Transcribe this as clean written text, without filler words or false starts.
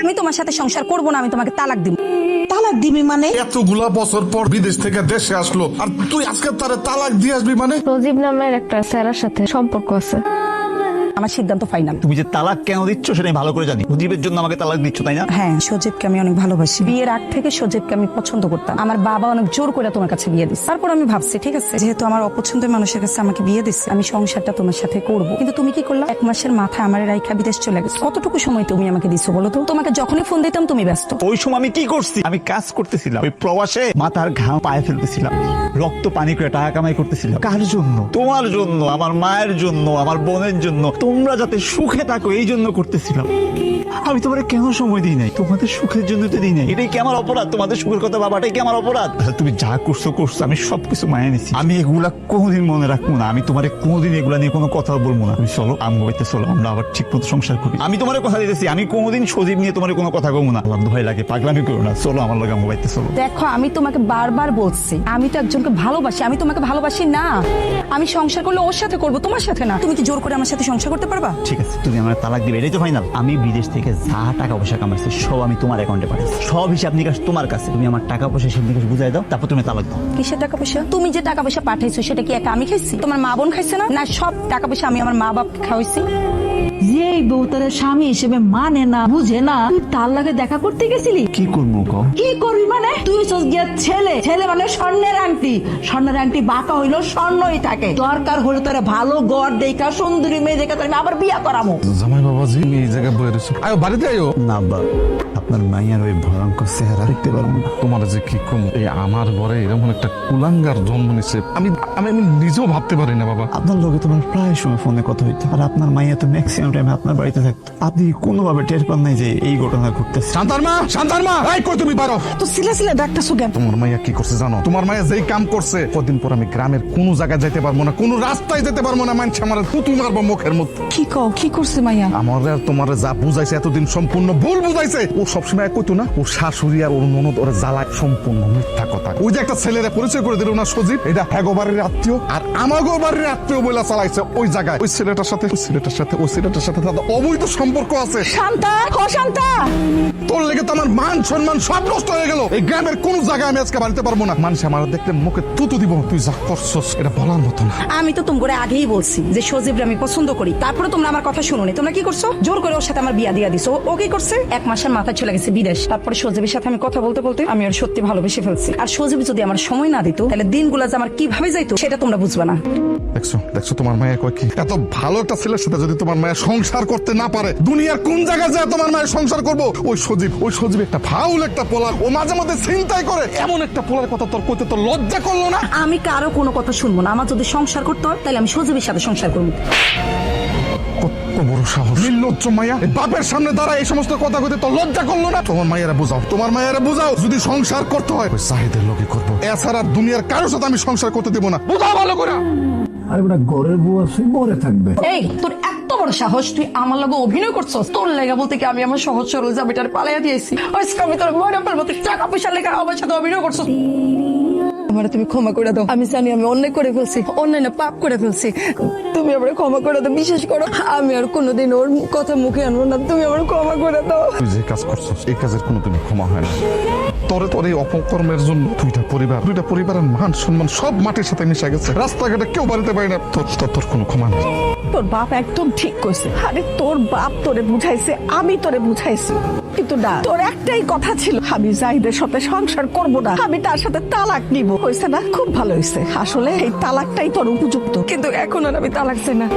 আমি তোমার সাথে সংসার করব না, আমি তোমাকে তালাক দিব। তালাক দিবি মানে? এতগুলা বছর পর বিদেশ থেকে দেশে আসলো আর তুই আজকে তারে তালাক দিয়ে আসবি মানে? সজীব নামের একটা স্যারের সাথে সম্পর্ক আছে। আমার সিদ্ধান্ত ফাইনাল। তুমি যে তালাক কেন দিচ্ছ সেটা আমি ভালো করে জানি। সজীবের জন্য আমাকে তালাক দিচ্ছ, তাই না? হ্যাঁ, সজীবকে আমি অনেক ভালোবাসি। বিয়ের আগ থেকে সজীবকে আমি পছন্দ করতাম। আমার বাবা অনেক জোর করে তোমার কাছে বিয়ে দিচ্ছে। তারপর আমি ভাবছি ঠিক আছে, যেহেতু আমার অপছন্দের মানুষের কাছে আমাকে বিয়ে দিচ্ছে, আমি সংসারটা তোমার সাথে করব। কিন্তু তুমি কি করলা? 1 মাসের মাথায় আমার রাইখা বিদেশ চলে গেছে। কতটুকু সময় তুমি আমাকে দিছো বলো তো? তোমাকে যখনই ফোন দিতাম তুমি ব্যস্ত। ওই সময় আমি কি করছি? আমি কাজ করতেছিলাম, ওই প্রবাসে মাথার ঘাম পায়ে ফেলতেছিলাম, রক্ত পানি করে টাকা কামাই করতেছিলাম। কার জন্য? তোমার জন্য, আমার মায়ের জন্য, আমার বোনের জন্য, তোমরা যাতে সুখে থাকো এই জন্য করতেছিলাম। আমি তোমার কেন সময় দিই নাই? তোমাদের সুখের জন্য তো দিই নাই। এটাই কি আমার অপরাধ? তোমাদের সুখের কথা ভাবাটাই কি আমার অপরাধ? তুমি যা করছো আমি সবকিছু মানিয়ে নিচ্ছি। আমি এগুলা কোনোদিন মনে রাখবো না। আমি তোমার কোনোদিন এগুলা নিয়ে কোনো কথা বলবো না। তুমি চলো আমগো বাড়িতে চলো, আমরা আবার ঠিক মতো সংসার করি। আমি তোমার কথা দিতেছি, আমি কোনোদিন সজীব নিয়ে তোমার কোনো কথা বলবো না। আমার ভয় লাগে, পাগলামি করো না। চলো আমার লগে আমগো বাড়িতে চলো। দেখো, আমি তোমাকে বারবার বলছি, আমি তো একজনকে ভালোবাসি। আমি তোমাকে ভালোবাসি না। আমি সংসার করলে ওর সাথে করবো, তোমার সাথে না। তুমি কি জোর করে আমার সাথে সংসার করতে পারবা? ঠিক আছে, তুমি আমার তালাক দিবে, এটাই তো ফাইনাল। আমি বিদেশ থেকে যা টাকা পয়সা কামাইছি সব আমি তোমার অ্যাকাউন্টে পাঠাচ্ছি। সব হিসাব নিকাশ তোমার কাছে। তুমি আমার টাকা পয়সা হিসাব নিকাশ বুঝাই দাও, তারপর তুমি তালাক দাও। কিসের টাকা পয়সা? তুমি যে টাকা পয়সা পাঠাইছো সেটা কি একা আমি খাইছি? তোমার মা বোন খাইছে না? না, সব টাকা পয়সা আমি আমার মা বাপ খাওয়াইছি। যে বউ তার স্বামী হিসেবে মানে না, বুঝে না, তুই তার লাগে দেখা করতে গেছিলি? কি করবো কও? কি করবি মানে? তুই হচ্ছিস গিয়া ছেলে। ছেলে মানে স্বর্ণের আংটি। স্বর্ণের আংটি বাঁকা হইলো স্বর্ণই থাকে। দরকার হলে তারা ভালো গড় দেখা, সুন্দরী মেয়ে দেখা আমি আবার বিয়া করাবো। জামাই বাবাজি এই জায়গায় বয়ে রয়েছে, আয়ো বাড়িতে আয়ো। না বা আপনার মাইয়ার ওই ভয়ঙ্কর চেহারা দেখতে পারবো না। তোমার যে কি কম, এই আমার ঘরে এরকম একটা কুলাঙ্গার জন্ম নিছে আমি আমি আমি নিজেও ভাবতে পারি না বাবা। আপনার লোকে তোমার প্রায় সময় ফোনে কথা হইতো, আর আপনার মাইয়া তো ম্যাক্সিমাম টাইমে আপনার বাড়িতে থাকতো। আপনি কোনোভাবে টের পান নাই যে এই ঘটনা ঘটতেছে? শান্তার মা, শান্তার মা, এই কই তুমি বারো। তো সিলা সিলা ডাক্তার সুগেন। তোমার মাইয়া কি করছে জানো? তোমার মাইয়া যেই কাম করছে, কদিন পর আমি গ্রামের কোনো জায়গায় যেতে পারবো না, কোনো রাস্তায় যেতে পারবো না। মানছে আমার তুই মারবো মুখের মধ্যে। কি কও? কি করছে মাইয়া? আমার আর তোমার যা বুঝাইছে এতদিন সম্পূর্ণ ভুল বুঝাইছে। ও সবসময় কইতো না ওর শাশুড়ি আর ওর ননদ ওর জ্বালায়, সম্পূর্ণ মিথ্যা কথা। ওই যে একটা ছেলেরা পরিচয় করে দিল না সজীব, এটা হ্যাগো বাড়ির আত্মীয় আর আমাগো বাড়ির আত্মীয় বলে চালাইছে। ওই জায়গায় ওই ছেলেটার সাথে তাদের অবৈধ সম্পর্ক আছে। শান্তা, ও শান্তা, তোর লেগে তো আমার মান সম্মান সব নষ্ট হয়ে গেল। এই গ্রামের কোন জায়গায় আমি আজকে বাড়িতে পারবো না। মানুষ আমার দেখলে মুখে তুতু দিব। তুই যা করছস এটা বলার মতো না। আমি তো তোমাকে আগেই বলছি যে সজীবরে আমি পছন্দ করি, তারপরে তোমরা আমার কথা শুনোনি। তোমরা কি করছো? জোর করে ওর সাথে আমার বিয়া দিয়া দিছো। ও কি করছে? 1 মাসের মাথায় চলে গেছে বিদেশ। তারপরে সজীবের সাথে আমি কথা বলতে বলতে আমি ওর সত্যি ভালোবেসে ফেলছি। আর সজীব যদি আমার সময় না দিত তাহলে দিনগুলো যে আমার কিভাবে যাইতো সেটা তোমরা বুঝবে না। দেখছো তোমার মায়ের কয় কি? এত ভালো একটা ছেলের সাথে যদি তোমার মায়ের সংসার করতে না পারে, দুনিয়ার কোন জায়গায় যায় তোমার মায়ের সংসার করবো? ওই সজীব একটা ফাউল একটা পোলা। ও মাঝে মধ্যে চিন্তাই করে। এমন একটা পোলার কথা তোর কইতে তোর লজ্জা করলো না? আমি কারো কোনো কথা শুনবো না। আমার যদি সংসার করতে হয় তাহলে আমি সজীবের সাথে সংসার করবো। কত বড় সাহস! নির্লজ্জ মাইয়া, এই বাপের সামনে দাঁড়ায় এই সমস্ত কথা কইতে তোর লজ্জা করলো না? তোমার মায়েরা বুঝাও যদি সংসার করতে হয় ওই সাহিদের লোকে করবো। এছাড়া দুনিয়ার কারোর সাথে আমি সংসার করতে দেবো না। বুঝাও ভালো করে। আরে বেটা, ঘরের বউ আছে, মরে থাকবে। এই তোর এত বড় সাহস, তুই আমার লগে অভিনয় করছস? তোর লেগা বলতে কি আমি আমার সহজ সরল জামিটার পালাইয়া দিয়েছি? আজকে আমি তোর মনে ফেলবো। তুই টাকা পয়সা লেগে আমার সাথে অভিনয় করছস। আমার তুমি ক্ষমা করে দাও। আমি জানি আমি অন্যায় করে ফেলছি, অন্যায় না পাপ করে ফেলছি। তুমি আমার ক্ষমা করে দাও। বিশেষ করো আমি আর কোনোদিন ওর কথা মুখে আনবো না। তুমি আমার ক্ষমা করে দাও। তুই যে কাজ করছস এই কাজের কোনো তুমি ক্ষমা হয় না। তোর এই অপকর্মের জন্য দুইটা পরিবারের মান সম্মান সব মাটির সাথে মিশে গেছে। রাস্তাঘাটে কেউ বাড়িতে পারে না। তোর কোনো ক্ষমা নেই। তোর বাপ একদম ঠিক কইছে। আরে তোর বাপ তোরে বুঝাইছে, আমি তোরে বুঝাইছি, কিন্তু না, তোর একটাই কথা ছিল আমি জাহিদের সাথে সংসার করব না, আমি তার সাথে তালাক নিব। হয়েছে না? খুব ভালো হয়েছে। আসলে এই তালাকটাই তোর উপযুক্ত, কিন্তু এখন আর আমি তালাক চাই না।